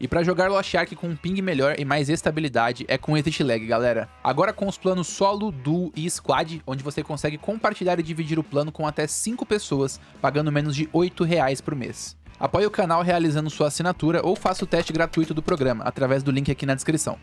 E para jogar Lost Ark com um ping melhor e mais estabilidade é com Exit Lag, galera. Agora com os planos Solo, Duo e Squad, onde você consegue compartilhar e dividir o plano com até 5 pessoas, pagando menos de R$8 por mês. Apoie o canal realizando sua assinatura ou faça o teste gratuito do programa, através do link aqui na descrição.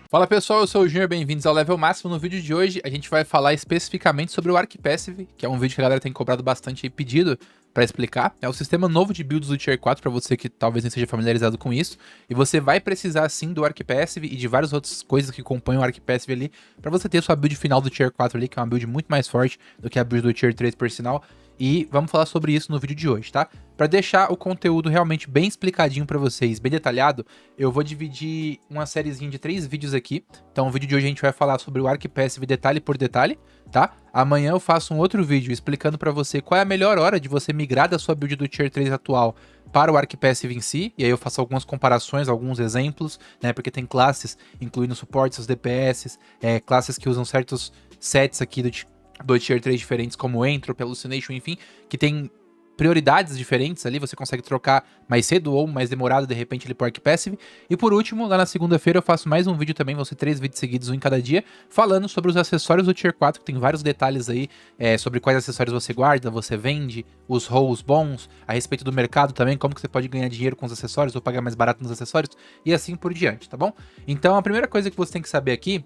Fala pessoal, eu sou o Junior, bem-vindos ao Level Máximo. No vídeo de hoje a gente vai falar especificamente sobre o Ark Passive, que é um vídeo que a galera tem cobrado bastante e pedido para explicar. É o sistema novo de builds do Tier 4 para você que talvez não esteja familiarizado com isso. E você vai precisar sim do Ark Passive e de várias outras coisas que compõem o Ark Passive ali, para você ter sua build final do Tier 4 ali, que é uma build muito mais forte do que a build do Tier 3 por sinal. E vamos falar sobre isso no vídeo de hoje, tá? Para deixar o conteúdo realmente bem explicadinho para vocês, bem detalhado, eu vou dividir uma sériezinha de 3 vídeos aqui. Então, no vídeo de hoje a gente vai falar sobre o Ark Passive detalhe por detalhe, tá? Amanhã eu faço um outro vídeo explicando para você qual é a melhor hora de você migrar da sua build do Tier 3 atual para o Ark Passive em si. E aí eu faço algumas comparações, alguns exemplos, né? Porque tem classes, incluindo suportes, os DPS, classes que usam certos sets aqui do Tier 3 diferentes, como Entropy, Hallucination, enfim, que tem prioridades diferentes ali, você consegue trocar mais cedo ou mais demorado, de repente, ele por Ark Passive. E por último, lá na segunda-feira eu faço mais um vídeo também, vão ser 3 vídeos seguidos, um em cada dia, falando sobre os acessórios do Tier 4, que tem vários detalhes aí, sobre quais acessórios você guarda, você vende, os rolls bons, a respeito do mercado também, como que você pode ganhar dinheiro com os acessórios, ou pagar mais barato nos acessórios, e assim por diante, tá bom? Então, a primeira coisa que você tem que saber aqui,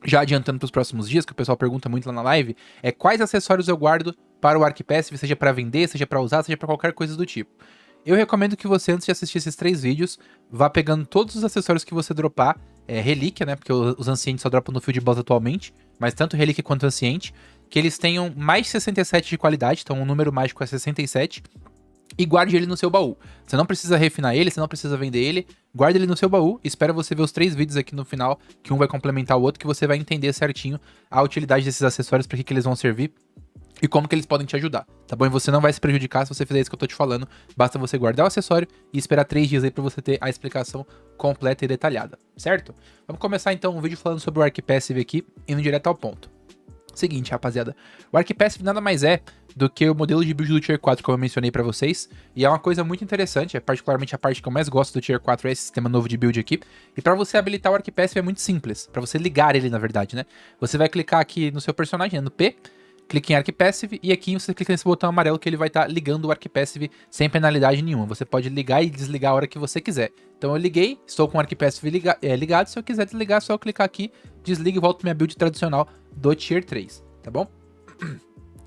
já adiantando para os próximos dias, que o pessoal pergunta muito lá na live, é quais acessórios eu guardo para o Ark Passive, seja para vender, seja para usar, seja para qualquer coisa do tipo. Eu recomendo que você, antes de assistir esses 3 vídeos, vá pegando todos os acessórios que você dropar, relíquia, né, porque os ancientes só dropam no field boss atualmente, mas tanto relíquia quanto anciente, que eles tenham mais de 67 de qualidade, então o número mágico é 67, e guarde ele no seu baú. Você não precisa refinar ele, você não precisa vender ele, guarde ele no seu baú e espera você ver os 3 vídeos aqui no final, que um vai complementar o outro, que você vai entender certinho a utilidade desses acessórios, para que eles vão servir e como que eles podem te ajudar, tá bom? E você não vai se prejudicar se você fizer isso que eu tô te falando, basta você guardar o acessório e esperar 3 dias aí pra você ter a explicação completa e detalhada, certo? Vamos começar então um vídeo falando sobre o Ark Passive aqui, indo direto ao ponto. Seguinte, rapaziada, o Ark Passive nada mais é do que o modelo de build do Tier 4, como eu mencionei pra vocês, e é uma coisa muito interessante, particularmente a parte que eu mais gosto do Tier 4 é esse sistema novo de build aqui, e pra você habilitar o Ark Passive é muito simples, pra você ligar ele na verdade, né? Você vai clicar aqui no seu personagem, no P, clica em Ark Passive, e aqui você clica nesse botão amarelo que ele vai estar ligando o Ark Passive sem penalidade nenhuma, você pode ligar e desligar a hora que você quiser. Então eu liguei, estou com o Ark Passive ligado, se eu quiser desligar é só eu clicar aqui, desligo e volto para minha build tradicional do Tier 3, tá bom?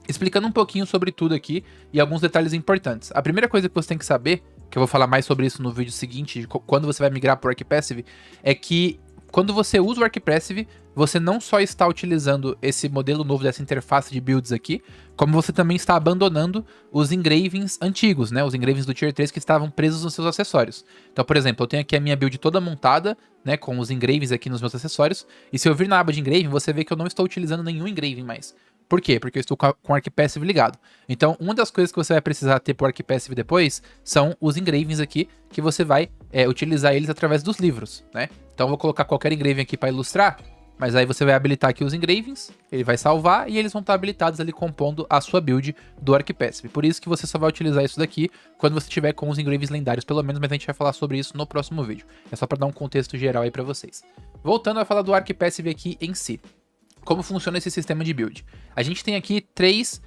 Explicando um pouquinho sobre tudo aqui e alguns detalhes importantes. A primeira coisa que você tem que saber, que eu vou falar mais sobre isso no vídeo seguinte, de quando você vai migrar para o Ark Passive, é que quando você usa o Ark Passive, você não só está utilizando esse modelo novo dessa interface de builds aqui, como você também está abandonando os engravings antigos, né? Os engravings do Tier 3 que estavam presos nos seus acessórios. Então, por exemplo, eu tenho aqui a minha build toda montada, né? Com os engravings aqui nos meus acessórios. E se eu vir na aba de engraving, você vê que eu não estou utilizando nenhum engraving mais. Por quê? Porque eu estou com o Ark Passive ligado. Então, uma das coisas que você vai precisar ter pro Ark Passive depois são os engravings aqui, que você vai utilizar eles através dos livros, né? Então, eu vou colocar qualquer engraving aqui para ilustrar, mas aí você vai habilitar aqui os engravings, ele vai salvar e eles vão estar habilitados ali compondo a sua build do Ark Passive. Por isso que você só vai utilizar isso daqui quando você tiver com os engravings lendários, pelo menos, mas a gente vai falar sobre isso no próximo vídeo. É só para dar um contexto geral aí para vocês. Voltando a falar do Ark Passive aqui em si. Como funciona esse sistema de build? A gente tem aqui 3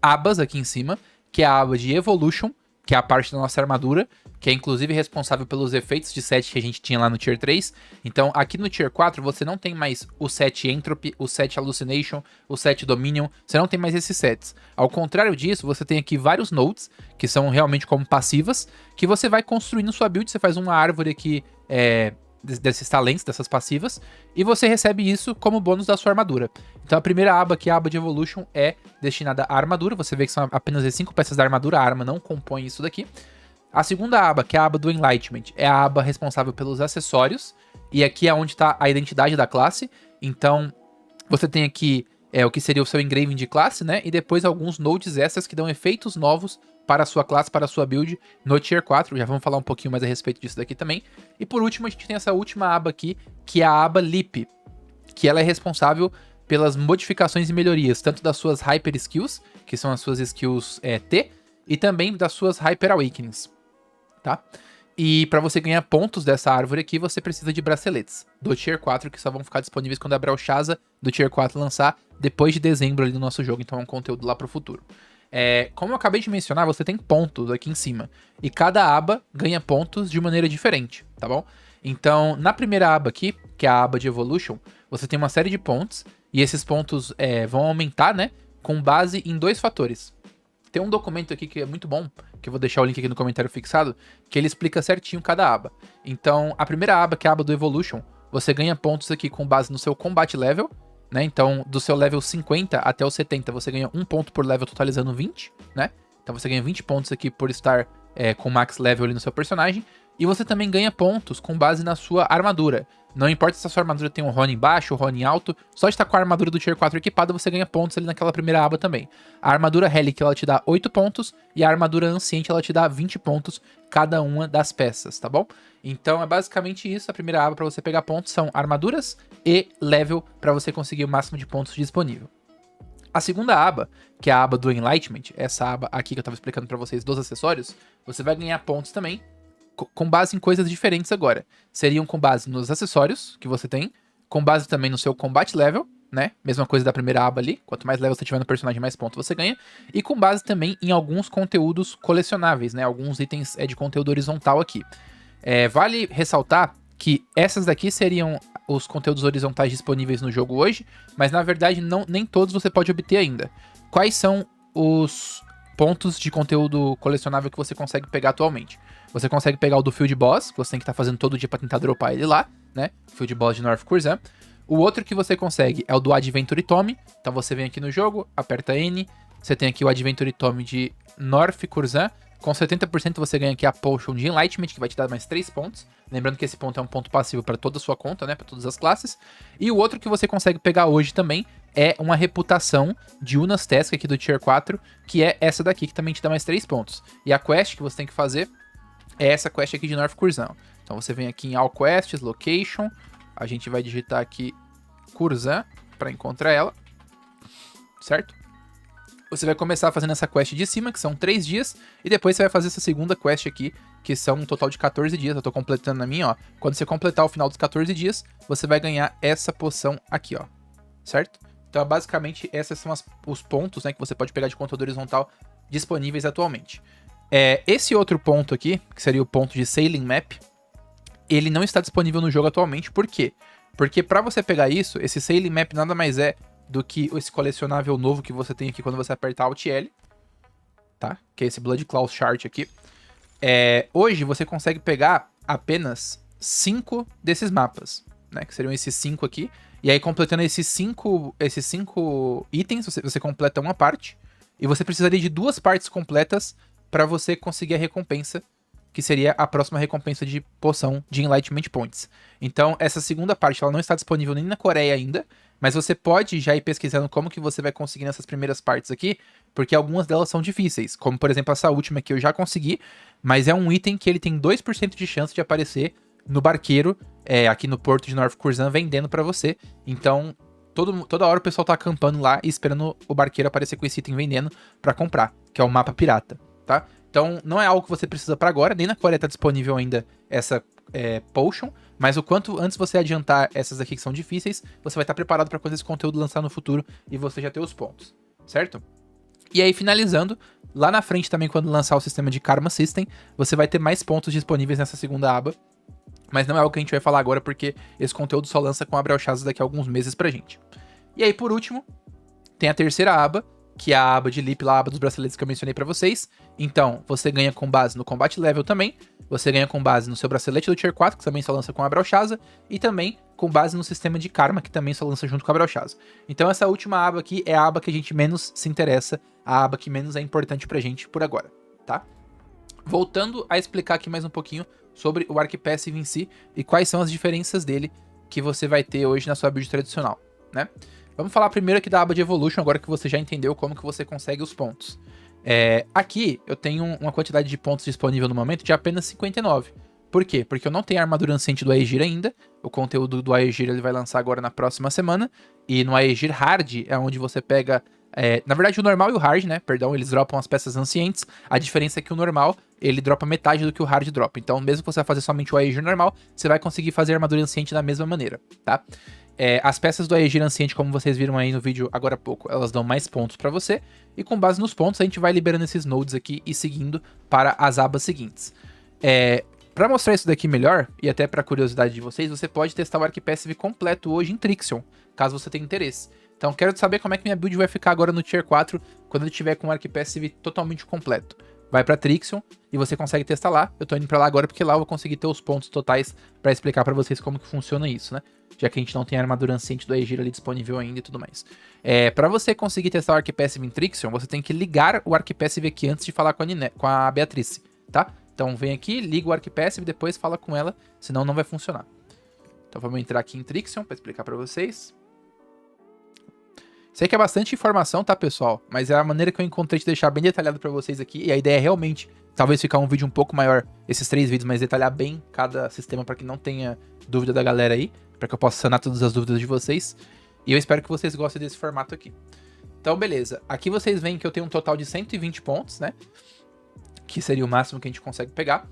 abas aqui em cima, que é a aba de Evolution, que é a parte da nossa armadura, que é inclusive responsável pelos efeitos de set que a gente tinha lá no Tier 3. Então aqui no Tier 4 você não tem mais o set Entropy, o set Hallucination, o set Dominion, você não tem mais esses sets. Ao contrário disso, você tem aqui vários nodes, que são realmente como passivas, que você vai construindo sua build, você faz uma árvore aqui desses talentos, dessas passivas, e você recebe isso como bônus da sua armadura. Então a primeira aba aqui, a aba de Evolution, é destinada à armadura, você vê que são apenas as 5 peças da armadura, a arma não compõe isso daqui. A segunda aba, que é a aba do Enlightenment, é a aba responsável pelos acessórios, e aqui é onde está a identidade da classe, então você tem aqui o que seria o seu engraving de classe, né, e depois alguns nodes extras que dão efeitos novos para a sua classe, para a sua build no Tier 4, já vamos falar um pouquinho mais a respeito disso daqui também. E por último a gente tem essa última aba aqui, que é a aba Leap, que ela é responsável pelas modificações e melhorias, tanto das suas Hyper Skills, que são as suas skills T, e também das suas Hyper Awakenings, tá? E para você ganhar pontos dessa árvore aqui, você precisa de braceletes do Tier 4, que só vão ficar disponíveis quando a Brelchasa do Tier 4 lançar depois de dezembro ali no nosso jogo, então é um conteúdo lá pro futuro. Como eu acabei de mencionar, você tem pontos aqui em cima, e cada aba ganha pontos de maneira diferente, tá bom? Então, na primeira aba aqui, que é a aba de Evolution, você tem uma série de pontos, e esses pontos vão aumentar, né, com base em 2 fatores. Tem um documento aqui que é muito bom, que eu vou deixar o link aqui no comentário fixado, que ele explica certinho cada aba. Então, a primeira aba, que é a aba do Evolution, você ganha pontos aqui com base no seu Combat Level, né? Então, do seu level 50 até o 70, você ganha 1 ponto por level, totalizando 20, né? Então, você ganha 20 pontos aqui por estar com Max Level ali no seu personagem. E você também ganha pontos com base na sua armadura. Não importa se a sua armadura tem um Ronin baixo ou Ronin alto, só de estar com a armadura do Tier 4 equipada, você ganha pontos ali naquela primeira aba também. A armadura Relic, ela te dá 8 pontos, e a armadura Anciente, ela te dá 20 pontos cada uma das peças, tá bom? Então é basicamente isso, a primeira aba para você pegar pontos são armaduras e level, para você conseguir o máximo de pontos disponível. A segunda aba, que é a aba do Enlightenment, essa aba aqui que eu estava explicando para vocês dos acessórios, você vai ganhar pontos também, com base em coisas diferentes agora. Seriam com base nos acessórios que você tem, com base também no seu Combat Level, né? Mesma coisa da primeira aba ali. Quanto mais level você tiver no personagem, mais pontos você ganha. E com base também em alguns conteúdos colecionáveis, né? Alguns itens de conteúdo horizontal aqui. Vale ressaltar que essas daqui seriam os conteúdos horizontais disponíveis no jogo hoje, mas na verdade nem todos você pode obter ainda. Quais são os pontos de conteúdo colecionável que você consegue pegar atualmente? Você consegue pegar o do Field Boss, que você tem que estar fazendo todo dia pra tentar dropar ele lá, né? Field Boss de North Curzan. O outro que você consegue é o do Adventure Tome. Então você vem aqui no jogo, aperta N, você tem aqui o Adventure Tome de North Curzan. Com 70% você ganha aqui a Potion de Enlightenment, que vai te dar mais 3 pontos. Lembrando que esse ponto é um ponto passivo para toda a sua conta, né? Para todas as classes. E o outro que você consegue pegar hoje também é uma reputação de Unas Task aqui do Tier 4, que é essa daqui, que também te dá mais 3 pontos. E a quest que você tem que fazer é essa quest aqui de North Curzan. Então você vem aqui em All Quests, Location, a gente vai digitar aqui Curzan para encontrar ela, certo? Você vai começar fazendo essa quest de cima, que são 3 dias, e depois você vai fazer essa segunda quest aqui, que são um total de 14 dias. Eu tô completando na minha, ó. Quando você completar o final dos 14 dias, você vai ganhar essa poção aqui, ó, certo? Então, basicamente, esses são os pontos, né, que você pode pegar de conteúdo horizontal disponíveis atualmente. Esse outro ponto aqui, que seria o ponto de Sailing Map, ele não está disponível no jogo atualmente. Por quê? Porque para você pegar isso, esse Sailing Map nada mais é do que esse colecionável novo que você tem aqui quando você apertar Alt L, tá? Que é esse Blood Claw Chart aqui. Hoje você consegue pegar apenas 5 desses mapas, né? Que seriam esses 5 aqui. E aí, completando esses 5 itens, você completa uma parte. E você precisaria de 2 partes completas para você conseguir a recompensa, que seria a próxima recompensa de poção de Enlightenment Points. Então, essa segunda parte ela não está disponível nem na Coreia ainda, mas você pode já ir pesquisando como que você vai conseguir nessas primeiras partes aqui, porque algumas delas são difíceis, como por exemplo essa última que eu já consegui, mas é um item que ele tem 2% de chance de aparecer no barqueiro, aqui no porto de North Curzan, vendendo para você. Então, toda hora o pessoal tá acampando lá e esperando o barqueiro aparecer com esse item vendendo para comprar, que é o mapa pirata, tá? Então, não é algo que você precisa para agora, nem na Coreia tá disponível ainda essa Potion, mas o quanto antes você adiantar essas aqui que são difíceis, você vai estar preparado para quando esse conteúdo lançar no futuro e você já ter os pontos, certo? E aí, finalizando, lá na frente também, quando lançar o sistema de Karma System, você vai ter mais pontos disponíveis nessa segunda aba, mas não é algo que a gente vai falar agora, porque esse conteúdo só lança com a Brelchasa daqui a alguns meses pra gente. E aí, por último, tem a terceira aba, que é a aba de Leap, a aba dos braceletes que eu mencionei pra vocês. Então, você ganha com base no Combat Level também, você ganha com base no seu bracelete do Tier 4, que também só lança com a Brelchasa, e também com base no sistema de Karma, que também só lança junto com a Brelchasa. Então essa última aba aqui é a aba que a gente menos se interessa, a aba que menos é importante pra gente por agora, tá? Voltando a explicar aqui mais um pouquinho sobre o Arc Passive em si, e quais são as diferenças dele que você vai ter hoje na sua build tradicional, né? Vamos falar primeiro aqui da aba de Evolution, agora que você já entendeu como que você consegue os pontos. Aqui eu tenho uma quantidade de pontos disponível no momento de apenas 59. Por quê? Porque eu não tenho a armadura anciente do Aegir ainda. O conteúdo do Aegir ele vai lançar agora na próxima semana. E no Aegir Hard é onde você pega... na verdade o normal e o Hard, né? Perdão, eles dropam as peças ancientes. A diferença é que o normal ele dropa metade do que o hard dropa. Então, mesmo que você vai fazer somente o Aegir normal, você vai conseguir fazer a armadura anciente da mesma maneira, tá? As peças do Aegir anciente, como vocês viram aí no vídeo agora há pouco, elas dão mais pontos pra você. E com base nos pontos, a gente vai liberando esses nodes aqui e seguindo para as abas seguintes. Pra mostrar isso daqui melhor, e até pra curiosidade de vocês, você pode testar o Arc Passive completo hoje em Trixion, caso você tenha interesse. Então quero saber como é que minha build vai ficar agora no Tier 4, quando ele tiver com o Arc Passive totalmente completo. Vai pra Trixion e você consegue testar lá. Eu tô indo pra lá agora porque lá eu vou conseguir ter os pontos totais pra explicar pra vocês como que funciona isso, né? Já que a gente não tem a armadura anciente do Aegir ali disponível ainda e tudo mais. Pra você conseguir testar o Arc Passive em Trixion, você tem que ligar o Arc Passive aqui antes de falar com a Beatrice, tá? Então vem aqui, liga o Arc Passive, depois fala com ela, senão não vai funcionar. Então vamos entrar aqui em Trixion pra explicar pra vocês. Sei que é bastante informação, tá, pessoal? Mas é a maneira que eu encontrei de deixar bem detalhado pra vocês aqui. E a ideia é realmente, talvez ficar um vídeo um pouco maior, esses 3 vídeos, mas detalhar bem cada sistema pra que não tenha dúvida da galera aí. Pra que eu possa sanar todas as dúvidas de vocês. E eu espero que vocês gostem desse formato aqui. Então, beleza. Aqui vocês veem que eu tenho um total de 120 pontos, né? Que seria o máximo que a gente consegue pegar.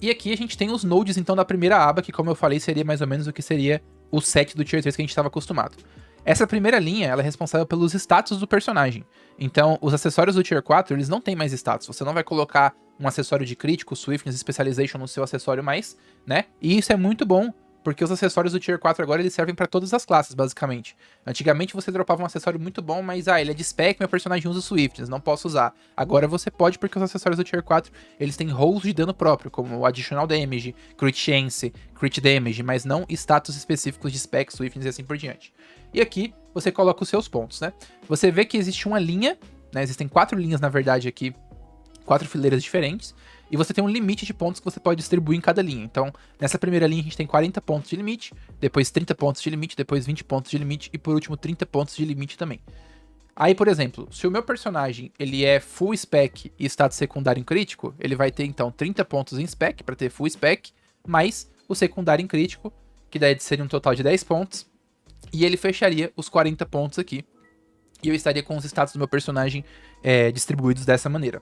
E aqui a gente tem os nodes, então, da primeira aba, que como eu falei, seria mais ou menos o que seria o set do Tier 3 que a gente estava acostumado. Essa primeira linha, ela é responsável pelos status do personagem. Então, os acessórios do Tier 4, eles não têm mais status. Você não vai colocar um acessório de crítico, swiftness, specialization no seu acessório mais, né? E isso é muito bom, porque os acessórios do Tier 4 agora, eles servem pra todas as classes, basicamente. Antigamente você dropava um acessório muito bom, mas ele é de spec, meu personagem usa swiftness, não posso usar. Agora você pode, porque os acessórios do Tier 4, eles têm rolls de dano próprio, como o additional damage, crit chance, crit damage, mas não status específicos de spec, swiftness e assim por diante. E aqui você coloca os seus pontos, né? Você vê que existe uma linha, né? Existem 4 linhas, na verdade, aqui, 4 fileiras diferentes, e você tem um limite de pontos que você pode distribuir em cada linha. Então, nessa primeira linha a gente tem 40 pontos de limite, depois 30 pontos de limite, depois 20 pontos de limite e por último 30 pontos de limite também. Aí, por exemplo, se o meu personagem ele é full spec e status secundário em crítico, ele vai ter então 30 pontos em spec para ter full spec, mais o secundário em crítico, que daí seria um total de 10 pontos, e ele fecharia os 40 pontos aqui, e eu estaria com os status do meu personagem distribuídos dessa maneira.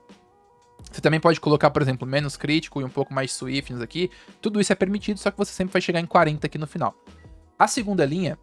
Você também pode colocar, por exemplo, menos crítico e um pouco mais de swiftness aqui. Tudo isso é permitido, só que você sempre vai chegar em 40 aqui no final. A segunda linha,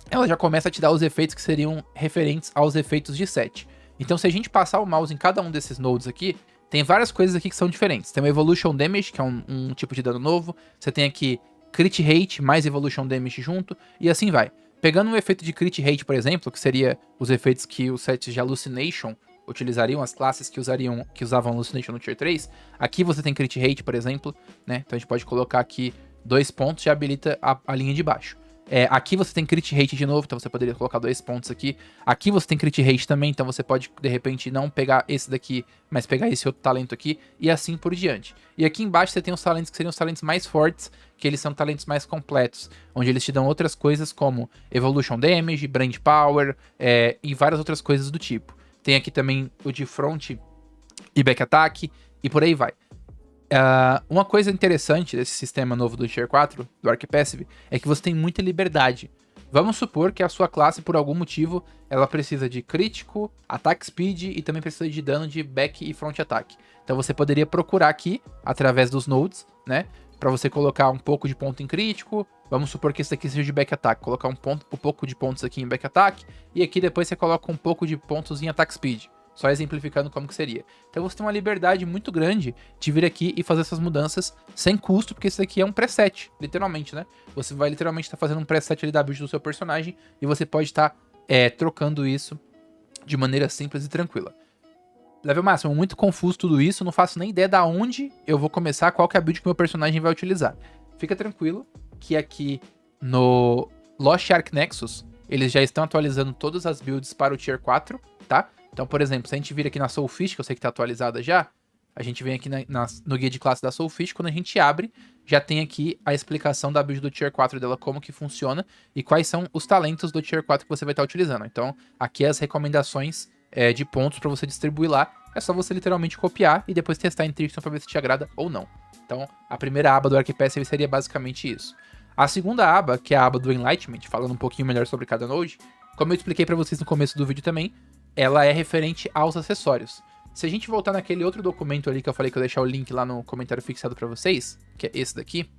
ela já começa a te dar os efeitos que seriam referentes aos efeitos de set. Então, se a gente passar o mouse em cada um desses nodes aqui, tem várias coisas aqui que são diferentes. Tem o Evolution Damage, que é um tipo de dano novo. Você tem aqui Crit Rate mais Evolution Damage junto, e assim vai. Pegando um efeito de Crit Rate, por exemplo, que seria os efeitos que os sets de Hallucination utilizariam, as classes que usavam Hallucination no Tier 3, aqui você tem Crit Rate, por exemplo, né? Então a gente pode colocar aqui 2 pontos e habilita a linha de baixo. Aqui você tem Crit Rate de novo, então você poderia colocar 2 pontos aqui. Aqui você tem Crit Rate também, então você pode, de repente, não pegar esse daqui, mas pegar esse outro talento aqui, e assim por diante. E aqui embaixo você tem os talentos que seriam os talentos mais fortes, que eles são talentos mais completos, onde eles te dão outras coisas como Evolution Damage, Brand Power, e várias outras coisas do tipo. Tem aqui também o de front e back attack, e por aí vai. Uma coisa interessante desse sistema novo do Tier 4, do Arc Passive, é que você tem muita liberdade. Vamos supor que a sua classe, por algum motivo, ela precisa de crítico, attack speed e também precisa de dano de back e front attack. Então você poderia procurar aqui, através dos nodes, né, para você colocar um pouco de ponto em crítico. Vamos supor que esse daqui seja de back attack, colocar um pouco de pontos aqui em back attack, e aqui depois você coloca um pouco de pontos em attack speed. Só exemplificando como que seria. Então você tem uma liberdade muito grande de vir aqui e fazer essas mudanças sem custo, porque isso daqui é um preset, literalmente, né? Você vai literalmente estar fazendo um preset ali da build do seu personagem e você pode estar trocando isso de maneira simples e tranquila. Level máximo, muito confuso tudo isso, não faço nem ideia da onde eu vou começar, qual que é a build que meu personagem vai utilizar. Fica tranquilo que aqui no Lost Ark Nexus, eles já estão atualizando todas as builds para o Tier 4, tá? Então, por exemplo, se a gente vir aqui na Soulfish, que eu sei que está atualizada já, a gente vem aqui no guia de classe da Soulfish, quando a gente abre, já tem aqui a explicação da build do Tier 4 dela, como que funciona e quais são os talentos do Tier 4 que você vai estar utilizando. Então, aqui as recomendações de pontos para você distribuir lá, é só você literalmente copiar e depois testar em Trixion para ver se te agrada ou não. Então, a primeira aba do Arc Passive seria basicamente isso. A segunda aba, que é a aba do Enlightenment, falando um pouquinho melhor sobre cada node, como eu expliquei para vocês no começo do vídeo também, ela é referente aos acessórios. Se a gente voltar naquele outro documento ali que eu falei que eu ia deixar o link lá no comentário fixado pra vocês, que é esse daqui,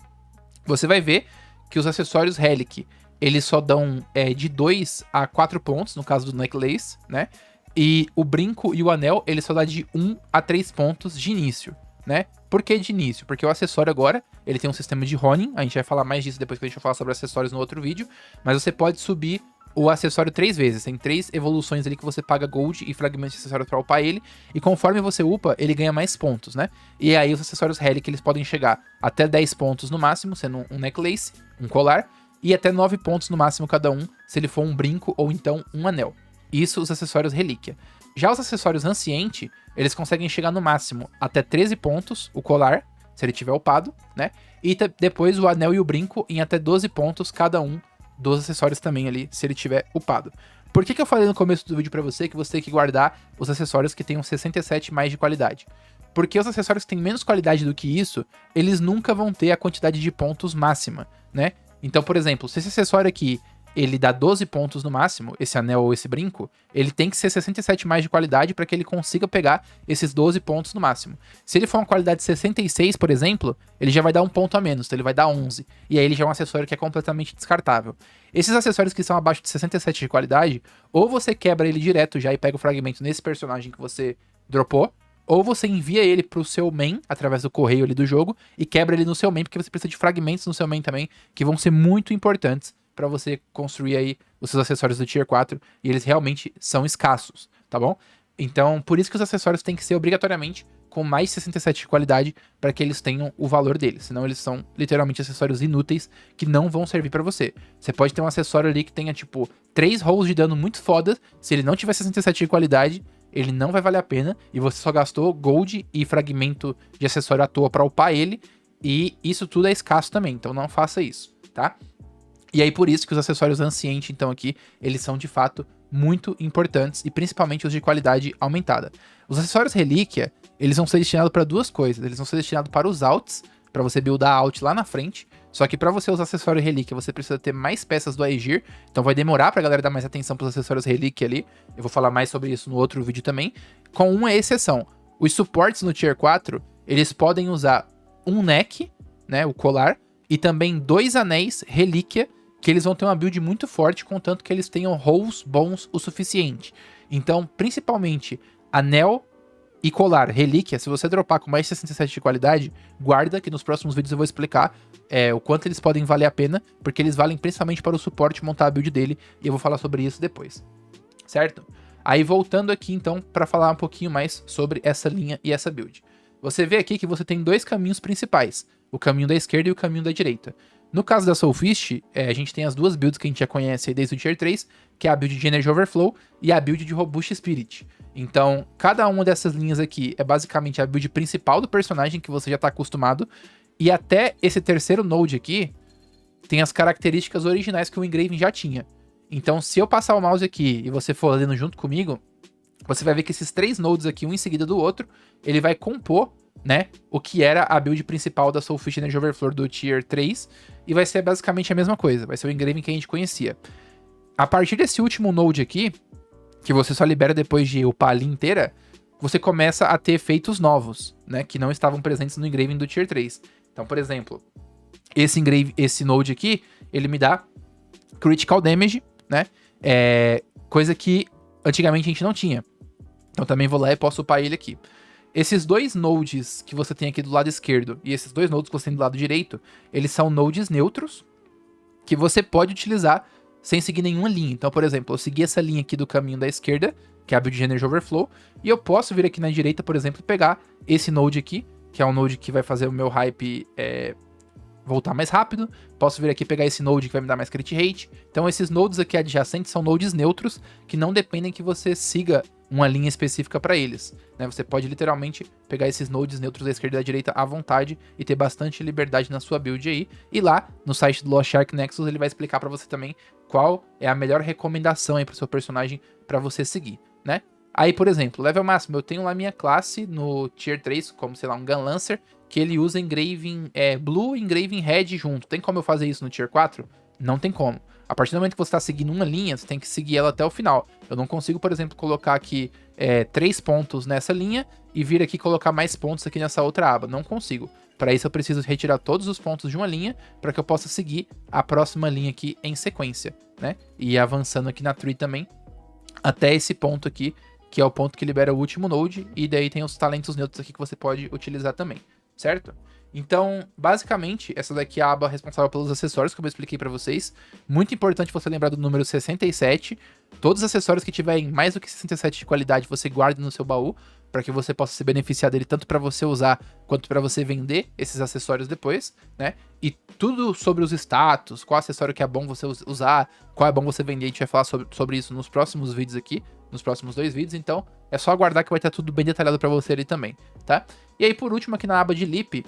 você vai ver que os acessórios Relic, eles só dão de 2 a 4 pontos, no caso do Necklace, né? E o brinco e o anel, ele só dá de 1 a 3 pontos de início, né? Por que de início? Porque o acessório agora, ele tem um sistema de honing, a gente vai falar mais disso depois que a gente vai falar sobre acessórios no outro vídeo, mas você pode subir o acessório 3 vezes, tem 3 evoluções ali que você paga gold e fragmentos de acessório pra upar ele, e conforme você upa, ele ganha mais pontos, né? E aí os acessórios Relic, eles podem chegar até 10 pontos no máximo, sendo um necklace, um colar, e até 9 pontos no máximo cada um, se ele for um brinco ou então um anel. Isso os acessórios relíquia. Já os acessórios anciente, eles conseguem chegar no máximo até 13 pontos, o colar, se ele tiver upado, né? E depois o anel e o brinco em até 12 pontos cada um dos acessórios também ali, se ele tiver upado. Por que eu falei no começo do vídeo pra você que você tem que guardar os acessórios que tenham 67 mais de qualidade? Porque os acessórios que têm menos qualidade do que isso, eles nunca vão ter a quantidade de pontos máxima, né? Então, por exemplo, se esse acessório aqui ele dá 12 pontos no máximo, esse anel ou esse brinco, ele tem que ser 67 mais de qualidade para que ele consiga pegar esses 12 pontos no máximo. Se ele for uma qualidade 66, por exemplo, ele já vai dar um ponto a menos, então ele vai dar 11. E aí ele já é um acessório que é completamente descartável. Esses acessórios que são abaixo de 67 de qualidade, ou você quebra ele direto já e pega o fragmento nesse personagem que você dropou, ou você envia ele pro seu main, através do correio ali do jogo, e quebra ele no seu main, porque você precisa de fragmentos no seu main também, que vão ser muito importantes para você construir aí os seus acessórios do Tier 4, e eles realmente são escassos, tá bom? Então, por isso que os acessórios têm que ser obrigatoriamente com mais 67 de qualidade para que eles tenham o valor deles, senão eles são literalmente acessórios inúteis que não vão servir para você. Você pode ter um acessório ali que tenha tipo 3 rolls de dano muito foda, se ele não tiver 67 de qualidade, ele não vai valer a pena e você só gastou gold e fragmento de acessório à toa para upar ele, e isso tudo é escasso também, então não faça isso, tá? E aí por isso que os acessórios anciente, então aqui, eles são de fato muito importantes, e principalmente os de qualidade aumentada. Os acessórios relíquia, eles vão ser destinados para duas coisas. Eles vão ser destinados para os alts, para você buildar alt lá na frente. Só que para você usar acessório relíquia, você precisa ter mais peças do Aegir, então vai demorar pra galera dar mais atenção pros acessórios relíquia ali. Eu vou falar mais sobre isso no outro vídeo também, com uma exceção. Os suportes no Tier 4, eles podem usar um neck, né, o colar, e também 2 anéis relíquia, que eles vão ter uma build muito forte, contanto que eles tenham rolls bons o suficiente. Então, principalmente, anel e colar, relíquia, se você dropar com mais 67 de qualidade, guarda, que nos próximos vídeos eu vou explicar o quanto eles podem valer a pena, porque eles valem principalmente para o suporte montar a build dele, e eu vou falar sobre isso depois, certo? Aí voltando aqui então, para falar um pouquinho mais sobre essa linha e essa build. Você vê aqui que você tem dois caminhos principais, o caminho da esquerda e o caminho da direita. No caso da Soulfist, a gente tem as duas builds que a gente já conhece aí desde o Tier 3, que é a build de Energy Overflow e a build de Robust Spirit. Então, cada uma dessas linhas aqui é basicamente a build principal do personagem que você já está acostumado, e até esse terceiro node aqui tem as características originais que o Engraving já tinha. Então, se eu passar o mouse aqui e você for lendo junto comigo, você vai ver que esses 3 nodes aqui, um em seguida do outro, ele vai compor, né, o que era a build principal da Soulfist Energy Overflow do Tier 3, e vai ser basicamente a mesma coisa, vai ser o Engraving que a gente conhecia. A partir desse último node aqui, que você só libera depois de upar a linha inteira, você começa a ter efeitos novos, né, que não estavam presentes no Engraving do Tier 3. Então, por exemplo, esse node aqui, ele me dá Critical Damage, né, coisa que antigamente a gente não tinha. Então também vou lá e posso upar ele aqui. Esses dois nodes que você tem aqui do lado esquerdo e esses dois nodes que você tem do lado direito, eles são nodes neutros que você pode utilizar sem seguir nenhuma linha. Então, por exemplo, eu segui essa linha aqui do caminho da esquerda, que é a build de Energy Overflow, e eu posso vir aqui na direita, por exemplo, e pegar esse node aqui, que é um node que vai fazer o meu hype voltar mais rápido. Posso vir aqui pegar esse node que vai me dar mais crit rate. Então esses nodes aqui adjacentes são nodes neutros que não dependem que você siga uma linha específica para eles, né? Você pode literalmente pegar esses nodes neutros da esquerda e da direita à vontade e ter bastante liberdade na sua build aí. E lá no site do Lost Ark Nexus ele vai explicar para você também qual é a melhor recomendação aí para o seu personagem para você seguir, né? Aí, por exemplo, level máximo, eu tenho lá minha classe no Tier 3, como, sei lá, um Gun Lancer, que ele usa Engraving Blue e Engraving Red junto. Tem como eu fazer isso no Tier 4? Não tem como. A partir do momento que você está seguindo uma linha, você tem que seguir ela até o final. Eu não consigo, por exemplo, colocar aqui 3 pontos nessa linha e vir aqui colocar mais pontos aqui nessa outra aba. Não consigo. Para isso eu preciso retirar todos os pontos de uma linha para que eu possa seguir a próxima linha aqui em sequência, né? E ir avançando aqui na tree também até esse ponto aqui, que é o ponto que libera o último node, e daí tem os talentos neutros aqui que você pode utilizar também, certo? Então, basicamente, essa daqui é a aba responsável pelos acessórios, como eu expliquei para vocês. Muito importante você lembrar do número 67. Todos os acessórios que tiverem mais do que 67 de qualidade, você guarda no seu baú, para que você possa se beneficiar dele tanto para você usar, quanto para você vender esses acessórios depois, né? E tudo sobre os status, qual acessório que é bom você usar, qual é bom você vender, a gente vai falar sobre isso nos próximos vídeos aqui, nos próximos 2 vídeos, então é só aguardar que vai estar tudo bem detalhado para você ali também, tá? E aí, por último, aqui na aba de Leap,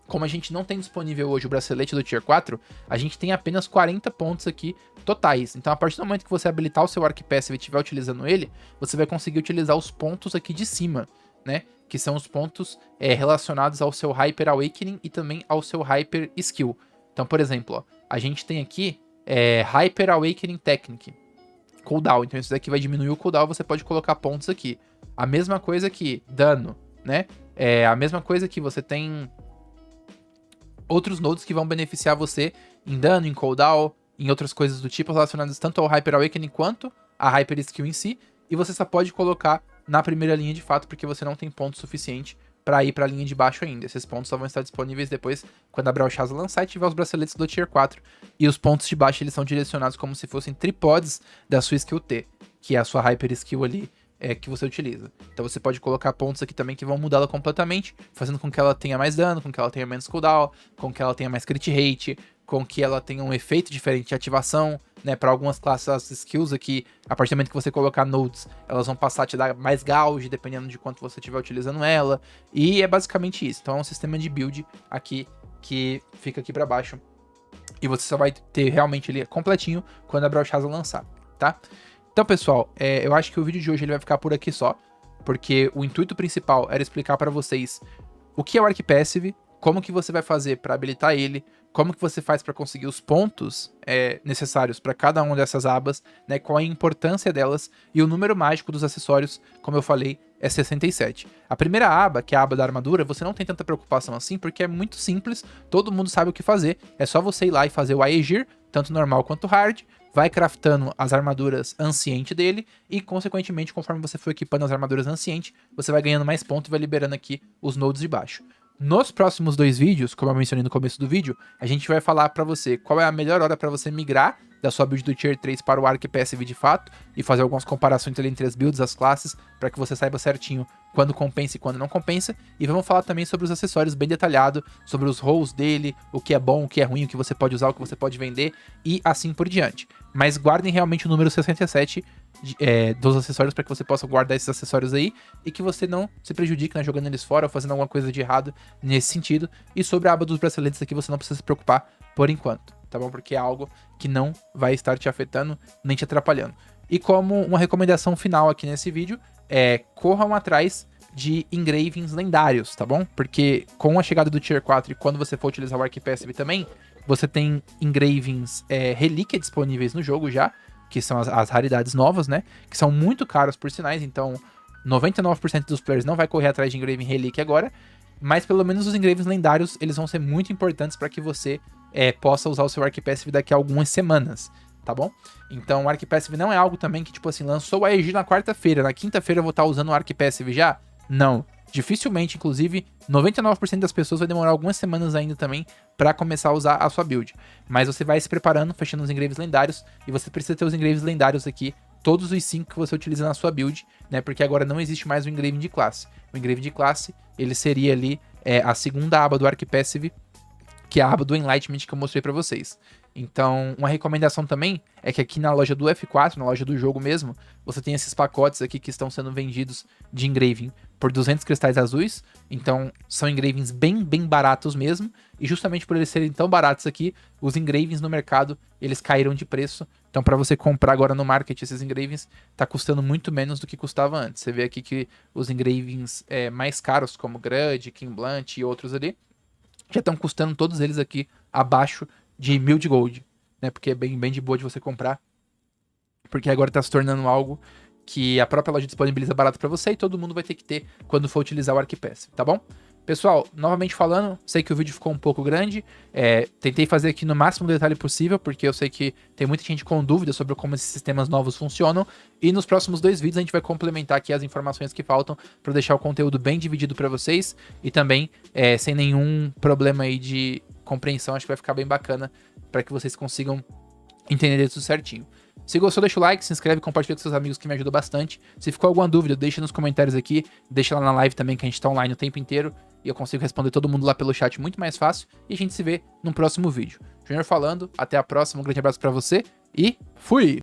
como a gente não tem disponível hoje o bracelete do Tier 4, a gente tem apenas 40 pontos aqui totais. Então, a partir do momento que você habilitar o seu Arc Passive e estiver utilizando ele, você vai conseguir utilizar os pontos aqui de cima, né? Que são os pontos relacionados ao seu Hyper Awakening e também ao seu Hyper Skill. Então, por exemplo, ó, a gente tem aqui Hyper Awakening Technique, cooldown. Então, isso daqui vai diminuir o cooldown, você pode colocar pontos aqui. A mesma coisa que dano, né? A mesma coisa que você tem outros nodes que vão beneficiar você em dano, em cooldown, em outras coisas do tipo relacionadas tanto ao Hyper Awakening quanto a Hyper Skill em si, e você só pode colocar na primeira linha de fato, porque você não tem ponto suficiente para ir para a linha de baixo ainda. Esses pontos só vão estar disponíveis depois quando a Browshaza lançar e tiver os braceletes do Tier 4, e os pontos de baixo eles são direcionados como se fossem tripods da sua Skill T, que é a sua Hyper Skill ali, que você utiliza. Então você pode colocar pontos aqui também que vão mudá-la completamente, fazendo com que ela tenha mais dano, com que ela tenha menos cooldown, com que ela tenha mais crit rate, com que ela tenha um efeito diferente de ativação, né? Para algumas classes, as skills aqui, a partir do momento que você colocar nodes, elas vão passar a te dar mais gauge, dependendo de quanto você estiver utilizando ela, e é basicamente isso. Então é um sistema de build aqui, que fica aqui para baixo, e você só vai ter realmente ele completinho quando a Browshaza lançar, tá? Então, pessoal, eu acho que o vídeo de hoje ele vai ficar por aqui só, porque o intuito principal era explicar para vocês o que é o Arc Passive, como que você vai fazer para habilitar ele, como que você faz para conseguir os pontos necessários para cada uma dessas abas, né, qual a importância delas, e o número mágico dos acessórios, como eu falei, é 67. A primeira aba, que é a aba da armadura, você não tem tanta preocupação assim, porque é muito simples, todo mundo sabe o que fazer, é só você ir lá e fazer o Aegir, tanto normal quanto hard, vai craftando as armaduras Anciente dele, e consequentemente, conforme você for equipando as armaduras Anciente, você vai ganhando mais pontos e vai liberando aqui os nodes de baixo. Nos próximos 2 vídeos, como eu mencionei no começo do vídeo, a gente vai falar pra você qual é a melhor hora pra você migrar da sua build do Tier 3 para o Arc Passive de fato, e fazer algumas comparações entre as builds, as classes, para que você saiba certinho quando compensa e quando não compensa, e vamos falar também sobre os acessórios bem detalhado, sobre os rolls dele, o que é bom, o que é ruim, o que você pode usar, o que você pode vender, e assim por diante. Mas guardem realmente o número 67 dos acessórios para que você possa guardar esses acessórios aí, e que você não se prejudique, né, jogando eles fora ou fazendo alguma coisa de errado nesse sentido. E sobre a aba dos braceletes aqui, você não precisa se preocupar por enquanto, tá bom? Porque é algo que não vai estar te afetando nem te atrapalhando. E como uma recomendação final aqui nesse vídeo, corram atrás de engravings lendários, tá bom? Porque com a chegada do Tier 4 e quando você for utilizar o Arc Passive também, você tem engravings relíquia disponíveis no jogo já, que são as raridades novas, né? Que são muito caros por sinais, então 99% dos players não vai correr atrás de engraving relíquia agora, mas pelo menos os engravings lendários, eles vão ser muito importantes para que você possa usar o seu Arc Passive daqui a algumas semanas, tá bom? Então o Arc Passive não é algo também que, tipo assim, lançou o AEG na quarta-feira, na quinta-feira eu vou estar usando o Arc Passive já? Não. Dificilmente, inclusive, 99% das pessoas vai demorar algumas semanas ainda também para começar a usar a sua build. Mas você vai se preparando, fechando os engravings lendários, e você precisa ter os engravings lendários aqui, todos os 5 que você utiliza na sua build, né? Porque agora não existe mais o engraving de classe. O engraving de classe, ele seria ali a segunda aba do Arc Passive, que é a aba do Enlightenment que eu mostrei pra vocês. Então, uma recomendação também é que aqui na loja do F4, na loja do jogo mesmo, você tem esses pacotes aqui que estão sendo vendidos de engraving por 200 cristais azuis. Então, são engravings bem baratos mesmo. E justamente por eles serem tão baratos aqui, os engravings no mercado, eles caíram de preço. Então, para você comprar agora no market esses engravings, tá custando muito menos do que custava antes. Você vê aqui que os engravings mais caros, como Grudge, King Blunt e outros ali, já estão custando todos eles aqui abaixo de 1000 de gold, né? Porque é bem de boa de você comprar. Porque agora tá se tornando algo que a própria loja disponibiliza barato pra você e todo mundo vai ter que ter quando for utilizar o ArcPass, tá bom? Pessoal, novamente falando, sei que o vídeo ficou um pouco grande, tentei fazer aqui no máximo detalhe possível, porque eu sei que tem muita gente com dúvidas sobre como esses sistemas novos funcionam, e nos próximos 2 vídeos a gente vai complementar aqui as informações que faltam para deixar o conteúdo bem dividido para vocês, e também sem nenhum problema aí de compreensão, acho que vai ficar bem bacana para que vocês consigam entender tudo certinho. Se gostou, deixa o like, se inscreve, compartilha com seus amigos que me ajuda bastante. Se ficou alguma dúvida, deixa nos comentários aqui, deixa lá na live também que a gente tá online o tempo inteiro e eu consigo responder todo mundo lá pelo chat muito mais fácil e a gente se vê no próximo vídeo. Júnior falando, até a próxima, um grande abraço pra você e fui!